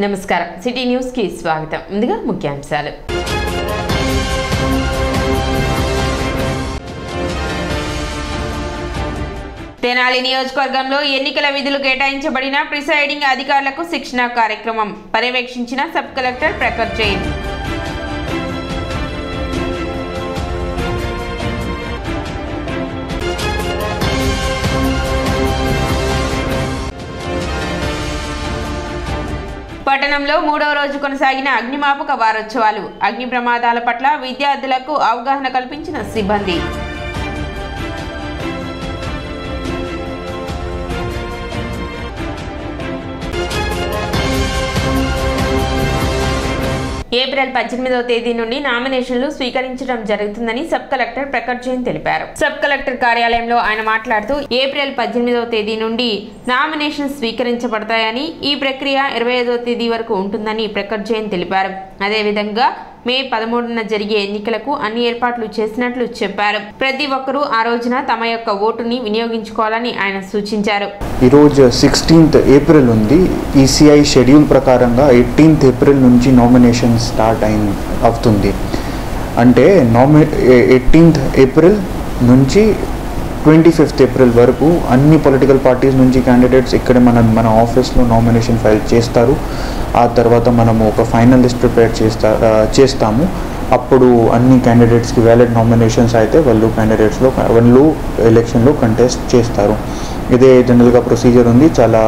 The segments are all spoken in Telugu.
నమస్కారం సిటీ న్యూస్ కి స్వాగతం. ముందుగా ముఖ్యాంశాలు. తెనాలి నియోజకవర్గంలో ఎన్నికల విధులు కేటాయించబడిన ప్రిసైడింగ్ అధికారులకు శిక్షణ కార్యక్రమం పర్యవేక్షించిన సబ్ కలెక్టర్ ప్రఖర్ జైన్. పట్టణంలో 3వ రోజు కొనసాగిన అగ్నిమాపక వారోత్సవాలు. అగ్ని ప్రమాదాల పట్ల విద్యార్థులకు అవగాహన కల్పించిన సిబ్బంది. ఏప్రిల్ 18వ తేదీ నుండి నామినేషన్లు స్వీకరించడం జరుగుతుందని సబ్ కలెక్టర్ ప్రఖర్ జైన్ తెలిపారు. సబ్ కలెక్టర్ కార్యాలయంలో ఆయన మాట్లాడుతూ ఏప్రిల్ 18వ తేదీ నుండి నామినేషన్ స్వీకరించబడతాయని, ఈ ప్రక్రియ 25వ తేదీ వరకు ఉంటుందని ప్రఖర్ జైన్ తెలిపారు. అదేవిధంగా మే 13న జరిగే ఎన్నికలకు అన్ని ఏర్పాట్లు చేసినట్లు చెప్పారు. ప్రతి ఒక్కరూ ఆ రోజున తమ యొక్క ఓటుని వినియోగించుకోవాలని ఆయన సూచించారు. ఈరోజు 16th ఏప్రిల్ ఉంది. ఈసీఐ షెడ్యూల్ ప్రకారంగా 18th ఏప్రిల్ నుంచి నామినేషన్ స్టార్ట్ అవుతుంది. అంటే 18th ఏప్రిల్ నుంచి 25th ఏప్రిల్ వరకు అన్ని పొలిటికల్ పార్టీస్ నుంచి క్యాండిడేట్స్ ఇక్కడ మన ఆఫీస్లో నామినేషన్ ఫైల్ చేస్తారు. ఆ తర్వాత మనము ఒక ఫైనల్ లిస్ట్ ప్రిపేర్ చేస్తాము. అప్పుడు అన్ని క్యాండిడేట్స్కి వ్యాలిడ్ నామినేషన్స్ అయితే వాళ్ళు ఎలక్షన్లో కంటెస్ట్ చేస్తారు. ఇదే జనరల్గా ప్రొసీజర్ ఉంది. చాలా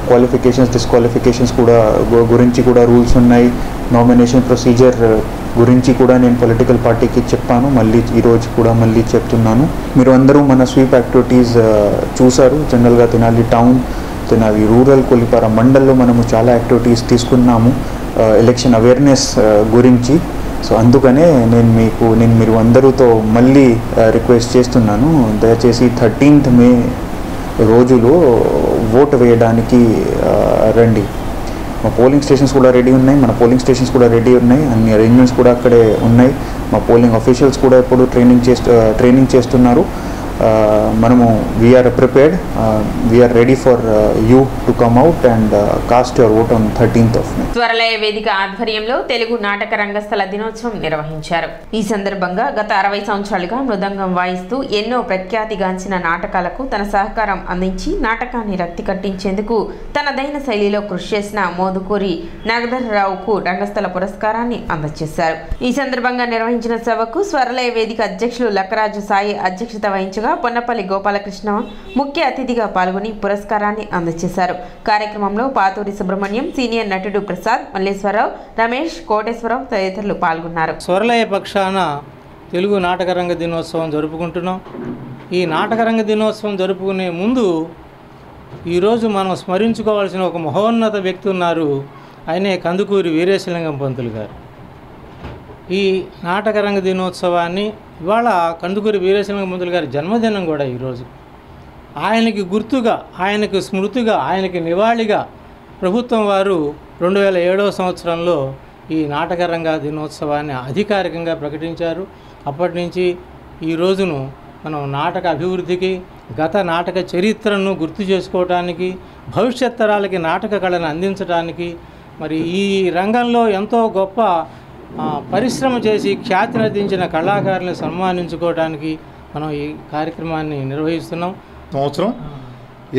క్వాలిఫికేషన్స్ డిస్క్వాలిఫికేషన్స్ గురించి కూడా రూల్స్ ఉన్నాయి. నామినేషన్ ప్రొసీజర్ గురించి కూడా నేను పొలిటికల్ పార్టీకి చెప్పాను. ఈరోజు కూడా మళ్ళీ చెప్తున్నాను. మీరు అందరూ మన స్వీప్ యాక్టివిటీస్ చూసారు. జనరల్గా తెనాలి టౌన్, తెనాలి రూరల్, కొల్లిపార మండల్లో మనము చాలా యాక్టివిటీస్ తీసుకున్నాము ఎలక్షన్ అవేర్నెస్ గురించి. సో అందుకనే మీరు అందరితో మళ్ళీ రిక్వెస్ట్ చేస్తున్నాను, దయచేసి 13th మే రోజులో ఓటు వేయడానికి రండి. మా పోలింగ్ స్టేషన్స్ కూడా రెడీ ఉన్నాయి. అన్ని అరేంజ్మెంట్స్ కూడా అక్కడే ఉన్నాయి. మా పోలింగ్ ఆఫీషియల్స్ కూడా ఇప్పుడు ట్రైనింగ్ చేస్తున్నారు. మనము we're prepared, we're ready for you to come out and cast your vote on 13th of May. Swaralaya Vedika ఆధ్వర్యంలో తెలుగు నాటక రంగస్థల దినోత్సవం నిర్వహించారు. ఈ సందర్భంగా గత 60 సంవత్సరాలుగా మృదంగం వాయిస్తూ ఎన్నో ప్రఖ్యాతిగాంచిన నాటకాలకు తన సహకారం అందించి నాటకాన్ని రక్తి కట్టించేందుకు తనదైన శైలిలో కృషి చేసిన మోదుకూరి నాగధరరావుకు రంగస్థల పురస్కారాన్ని అందజేశారు. ఈ సందర్భంగా నిర్వహించిన సభకు స్వరలయ వేదిక అధ్యక్షులు లక్కరాజు సాయి అధ్యక్షత వహించగా పొన్నపల్లి గోపాలకృష్ణ ముఖ్య అతిథిగా పాల్గొని పురస్కారాన్ని అందజేశారు. కార్యక్రమంలో పాతూరి సుబ్రహ్మణ్యం, సీనియర్ నటుడు ప్రసాద్, మల్లేశ్వరరావు, రమేష్, కోటేశ్వరరావు తదితరులు పాల్గొన్నారు. స్వరలయ పక్షాన తెలుగు నాటకరంగ దినోత్సవం జరుపుకుంటున్నాం. ఈ నాటకరంగ దినోత్సవం జరుపుకునే ముందు ఈరోజు మనం స్మరించుకోవాల్సిన ఒక మహోన్నత వ్యక్తి ఉన్నారు. ఆయనే కందుకూరి వీరేశలింగం పంతులు గారు. ఈ నాటకరంగ దినోత్సవాన్ని ఇవాళ కందుకూరి వీరేశలింగం పంతులు గారి జన్మదినం కూడా ఈరోజు. ఆయనకి గుర్తుగా, ఆయనకు స్మృతిగా, ఆయనకి నివాళిగా ప్రభుత్వం వారు 2007వ సంవత్సరంలో ఈ నాటకరంగ దినోత్సవాన్ని అధికారికంగా ప్రకటించారు. అప్పటి నుంచి ఈ రోజును మనం నాటక అభివృద్ధికి, గత నాటక చరిత్రను గుర్తు చేసుకోవటానికి, భవిష్యత్ తరాలకి నాటక కళను అందించడానికి, మరి ఈ రంగంలో ఎంతో గొప్ప పరిశ్రమ చేసి ఖ్యాతినర్దించిన కళాకారులను సన్మానించుకోవడానికి మనం ఈ కార్యక్రమాన్ని నిర్వహిస్తున్నాం. సంవత్సరం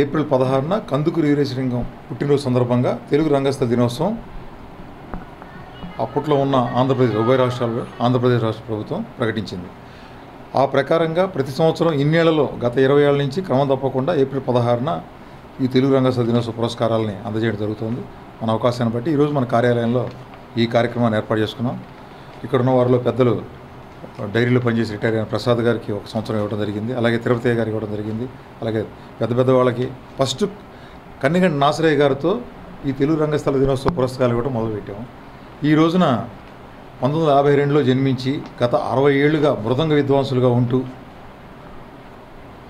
ఏప్రిల్ 16న కందుకూరి వీరేశలింగం పుట్టినరోజు సందర్భంగా తెలుగు రంగస్థల దినోత్సవం అప్పట్లో ఉన్న ఉభయ రాష్ట్రాల్లో ఆంధ్రప్రదేశ్ రాష్ట్ర ప్రభుత్వం ప్రకటించింది. ఆ ప్రకారంగా ప్రతి సంవత్సరం ఇన్నేళ్లలో గత 20 ఏళ్ల నుంచి క్రమం తప్పకుండా ఏప్రిల్ 16న ఈ తెలుగు రంగస్థల దినోత్సవ పురస్కారాలని అందజేయడం జరుగుతుంది. మన అవకాశాన్ని బట్టి ఈరోజు మన కార్యాలయంలో ఈ కార్యక్రమాన్ని ఏర్పాటు చేసుకున్నాం. ఇక్కడ ఉన్న వారిలో పెద్దలు డైరీలో పనిచేసి రిటైర్ అయిన ప్రసాద్ గారికి 1 సంవత్సరం ఇవ్వడం జరిగింది. అలాగే తిరుపతి గారికి ఇవ్వడం జరిగింది. అలాగే పెద్ద వాళ్ళకి ఫస్ట్ కన్నిగంటి నాసరయ్య గారితో ఈ తెలుగు రంగస్థల దినోత్సవ పురస్కారాలు ఇవ్వడం మొదలుపెట్టాము. ఈ రోజున 1952లో జన్మించి గత 60 ఏళ్లుగా మృదంగ విద్వాంసులుగా ఉంటూ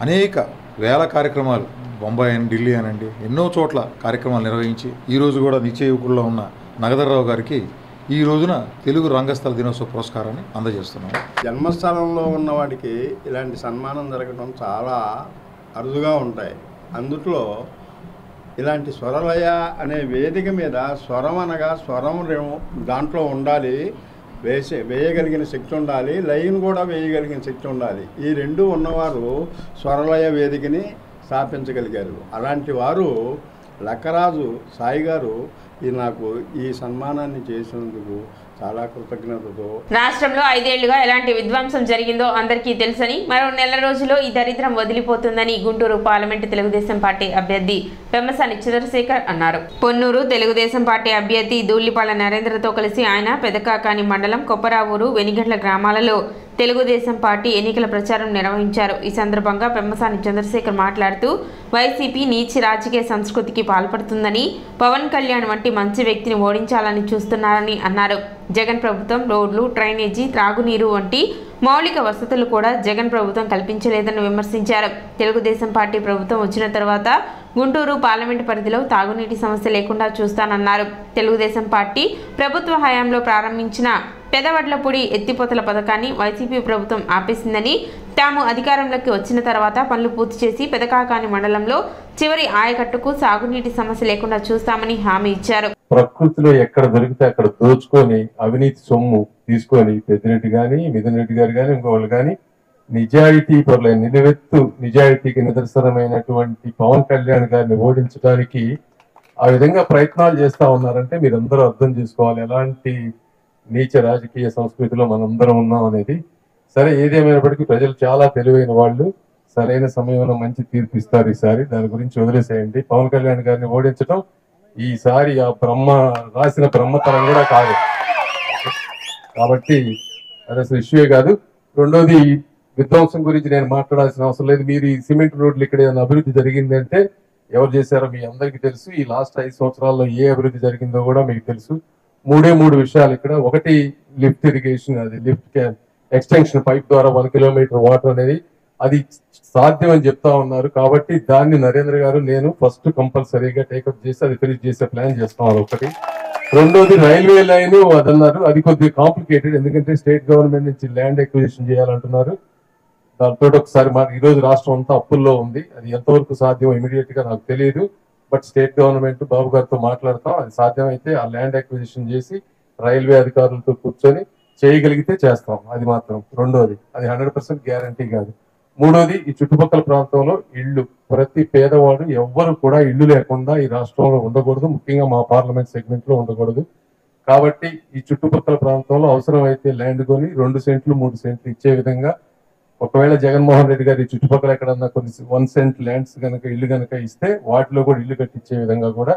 అనేక వేల కార్యక్రమాలు బొంబాయి అని, ఢిల్లీ అనండి, ఎన్నో చోట్ల కార్యక్రమాలు నిర్వహించి ఈరోజు కూడా నిత్య యువకుల్లో ఉన్న నాగధరరావు గారికి ఈ రోజున తెలుగు రంగస్థల దినోత్సవ పురస్కారాన్ని అందజేస్తున్నాం. జన్మస్థలంలో ఉన్నవాడికి ఇలాంటి సన్మానం జరగడం చాలా అరుదుగా ఉంటాయి. అందుట్లో ఇలాంటి స్వరలయ అనే వేదిక మీద స్వరం అనగా స్వరం దాంట్లో ఉండాలి, వేయగలిగిన శక్తి ఉండాలి, లయను కూడా వేయగలిగిన శక్తి ఉండాలి. ఈ రెండు ఉన్నవారు స్వరలయ వేదికని స్థాపించగలిగారు. అలాంటి వారు లక్కరాజు సాయి గారు నాకు ఈ సన్మానాన్ని చేసినందుకు చాలా కృతజ్ఞతతో. రాష్ట్రంలో 5 ఏళ్లుగా ఎలాంటి విధ్వంసం జరిగిందో అందరికీ తెలుసని, మరో నెల రోజుల్లో ఈ దరిద్రం వదిలిపోతుందని గుంటూరు పార్లమెంటు తెలుగుదేశం పార్టీ అభ్యర్థి పెమ్మసాని చంద్రశేఖర్ అన్నారు. పొన్నూరు తెలుగుదేశం పార్టీ అభ్యర్థి దూళ్లిపాల నరేంద్రతో కలిసి ఆయన పెదకాకాని మండలం కొప్పరావూరు, వెనిగండ్ల గ్రామాలలో తెలుగుదేశం పార్టీ ఎన్నికల ప్రచారం నిర్వహించారు. ఈ సందర్భంగా పెమ్మసాని చంద్రశేఖర్ మాట్లాడుతూ వైసీపీ నీచి రాజకీయ సంస్కృతికి పాల్పడుతుందని, పవన్ కళ్యాణ్ వంటి మంచి వ్యక్తిని ఓడించాలని చూస్తున్నారని అన్నారు. జగన్ ప్రభుత్వం రోడ్లు, డ్రైనేజీ, త్రాగునీరు వంటి మౌలిక వసతులు కూడా జగన్ ప్రభుత్వం కల్పించలేదని విమర్శించారు. తెలుగుదేశం పార్టీ ప్రభుత్వం వచ్చిన తర్వాత గుంటూరు పార్లమెంటు పరిధిలో తాగునీటి సమస్య లేకుండా చూస్తానన్నారు. తెలుగుదేశం పార్టీ ప్రభుత్వ హయాంలో ప్రారంభించిన పెదవడ్లపూడి ఎత్తిపోతల పథకాన్ని వైసీపీ ప్రభుత్వం ఆపేసిందని, తాము అధికారంలోకి వచ్చిన తర్వాత పనులు పూర్తి చేసి పెదకాకాని మండలంలో చివరి ఆయకట్టుకు సాగునీటి సమస్య లేకుండా చూస్తామని హామీ ఇచ్చారు. ప్రకృతిలో ఎక్కడ దొరికితే అక్కడ దోచుకొని అవినీతి సొమ్ము తీసుకొని పెద్దిరెడ్డి గాని, మిథున్ రెడ్డి గారు గాని, ఇంకోళ్ళు గాని నిజాయితీ పరుల నిలువెత్తు నిజాయితీకి నిదర్శనమైనటువంటి పవన్ కళ్యాణ్ గారిని ఓడించడానికి ఆ విధంగా ప్రయత్నాలు చేస్తా ఉన్నారంటే మీరందరూ అర్థం చేసుకోవాలి ఎలాంటి నీచ రాజకీయ సంస్కృతిలో మనందరం ఉన్నాం అనేది. సరే, ఏదేమైనప్పటికీ ప్రజలు చాలా తెలివైన వాళ్ళు, సరైన సమయంలో మంచి తీర్పు ఇస్తారు. ఈసారి దాని గురించి వదిలేసేయండి. పవన్ కళ్యాణ్ గారిని ఓడించడం ఈసారి ఆ బ్రహ్మ రాసిన బ్రహ్మతరం కూడా కాదు కాబట్టి అది అసలు ఇష్యూయే కాదు. రెండోది, విధ్వంసం గురించి నేను మాట్లాడాల్సిన అవసరం లేదు. మీరు ఈ సిమెంట్ రోడ్లు ఇక్కడ ఏదైనా అభివృద్ధి జరిగిందంటే ఎవరు చేశారో మీ అందరికీ తెలుసు. ఈ లాస్ట్ 5 సంవత్సరాల్లో ఏ అభివృద్ధి జరిగిందో కూడా మీకు తెలుసు. 3 విషయాలు ఇక్కడ. ఒకటి, లిఫ్ట్ ఇరిగేషన్, అది లిఫ్ట్ ఎక్స్టెన్షన్ పైప్ ద్వారా 1 కిలోమీటర్ వాటర్ అనేది అది సాధ్యం అని చెప్తా ఉన్నారు. కాబట్టి దాన్ని నరేంద్ర గారు నేను ఫస్ట్ కంపల్సరీగా టేకప్ చేసి అది ఫినిష్ చేసే ప్లాన్ చేస్తాం. ఒకటి. రెండోది, రైల్వే లైన్ అదన్నారు, అది కొద్దిగా కాంప్లికేటెడ్, ఎందుకంటే స్టేట్ గవర్నమెంట్ నుంచి ల్యాండ్ ఎక్విజిషన్ చేయాలంటున్నారు. దాంతో ఒకసారి ఈ రోజు రాష్ట్రం అంతా అప్పుల్లో ఉంది. అది ఎంతవరకు సాధ్యం ఇమీడియట్ గా నాకు తెలియదు. బట్ స్టేట్ గవర్నమెంట్ బాబు గారితో మాట్లాడతాం. అది సాధ్యమైతే ఆ ల్యాండ్ అక్విజిషన్ చేసి రైల్వే అధికారులతో కూర్చొని చేయగలిగితే చేస్తాం. అది మాత్రం రెండోది. అది 100% గ్యారంటీ కాదు. మూడోది, ఈ చుట్టుపక్కల ప్రాంతంలో ఇళ్లు, ప్రతి పేదవాడు ఎవ్వరు కూడా ఇళ్లు లేకుండా ఈ రాష్ట్రంలో ఉండకూడదు, ముఖ్యంగా మా పార్లమెంట్ సెగ్మెంట్ లో ఉండకూడదు. కాబట్టి ఈ చుట్టుపక్కల ప్రాంతంలో అవసరమైతే ల్యాండ్ కొని 2 సెంట్లు 3 సెంట్లు ఇచ్చే విధంగా, ఒకవేళ జగన్మోహన్ రెడ్డి గారి చుట్టుపక్కల ఎక్కడన్నా కొన్ని 1 సెంట్ ల్యాండ్స్ కనుక ఇల్లు కనుక ఇస్తే వాటిలో కూడా ఇల్లు కట్టించే విధంగా కూడా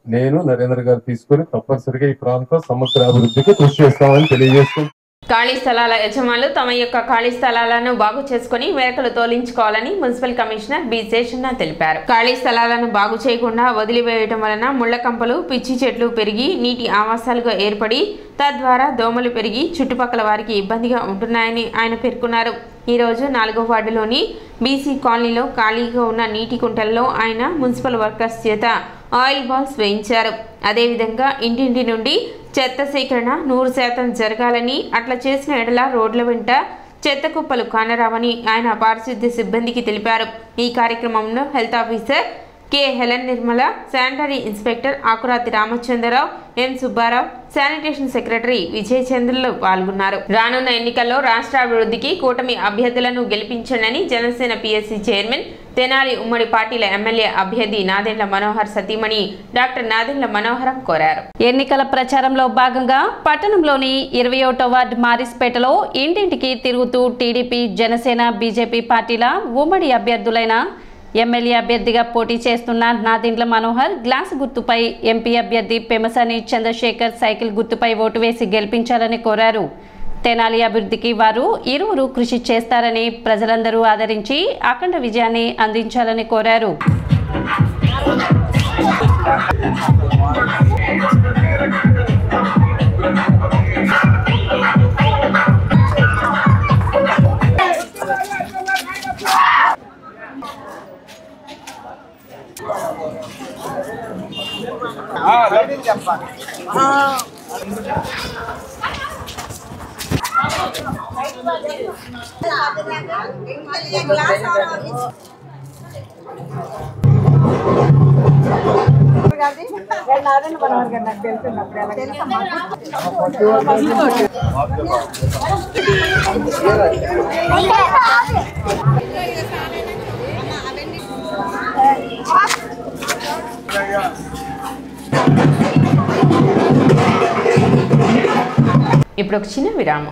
నేను నరేంద్ర గారు తీసుకొని తప్పనిసరిగా ఈ ప్రాంతం సమగ్ర అభివృద్ధికి కృషి చేస్తామని తెలియజేస్తున్నాను. ఖాళీ స్థలాల యజమానులు తమ యొక్క ఖాళీ స్థలాలను బాగు చేసుకుని మేరకలు తోలించుకోవాలని మున్సిపల్ కమిషనర్ బి శేషన్న తెలిపారు. ఖాళీ స్థలాలను బాగు చేయకుండా వదిలివేయడం వలన ముళ్ల కంపలు, పిచ్చి చెట్లు పెరిగి నీటి ఆవాసాలుగా ఏర్పడి తద్వారా దోమలు పెరిగి చుట్టుపక్కల వారికి ఇబ్బందిగా ఉంటున్నాయని ఆయన పేర్కొన్నారు. ఈ రోజు 4వ వార్డులోని బీసీ కాలనీలో ఖాళీగా ఉన్న నీటి కుంటల్లో ఆయన మున్సిపల్ వర్కర్స్ చేత ఆయిల్ బాల్స్ వేయించారు. అదేవిధంగా ఇంటింటి నుండి చెత్త సేకరణ 100% జరగాలని, అట్లా చేసిన ఎడల రోడ్ల వెంట చెత్త కుప్పలు కానరావని ఆయన పారిశుద్ధ్య సిబ్బందికి తెలిపారు. ఈ కార్యక్రమంలో health officer K Helen Nirmala, sanitary inspector Akurati Ramachandrarao, M Subbarao, sanitation secretary Vijay చంద్రలు పాల్గొన్నారు. రానున్న ఎన్నికల్లో రాష్ట్ర అభివృద్ధికి కూటమి అభ్యర్థులను గెలిపించండి జనసేన పిఎస్సి చైర్మన్, తెనాలి ఉమ్మడి పార్టీల ఎమ్మెల్యే అభ్యర్థి నాదెండ్ల మనోహర్ సతీమణి డాక్టర్ నాదెండ్ల మనోహరం కోరారు. ఎన్నికల ప్రచారంలో భాగంగా పట్టణంలోని 21వ వార్డు మారిస్పేటలో ఇంటింటికి తిరుగుతూ టీడీపీ, జనసేన, బీజేపీ పార్టీల ఉమ్మడి అభ్యర్థులైన ఎమ్మెల్యే అభ్యర్థిగా పోటీ చేస్తున్న నాదెండ్ల మనోహర్ గ్లాస్ గుర్తుపై, ఎంపీ అభ్యర్థి పెమ్మసాని చంద్రశేఖర్ సైకిల్ గుర్తుపై ఓటు వేసి గెలిపించాలని కోరారు. తెనాలి అభివృద్ధికి వారు ఇరువురు కృషి చేస్తారని, ప్రజలందరూ ఆదరించి అఖండ విజయాన్ని అందించాలని కోరారు. ఇప్పుడు ఒక చిన్న విరామం.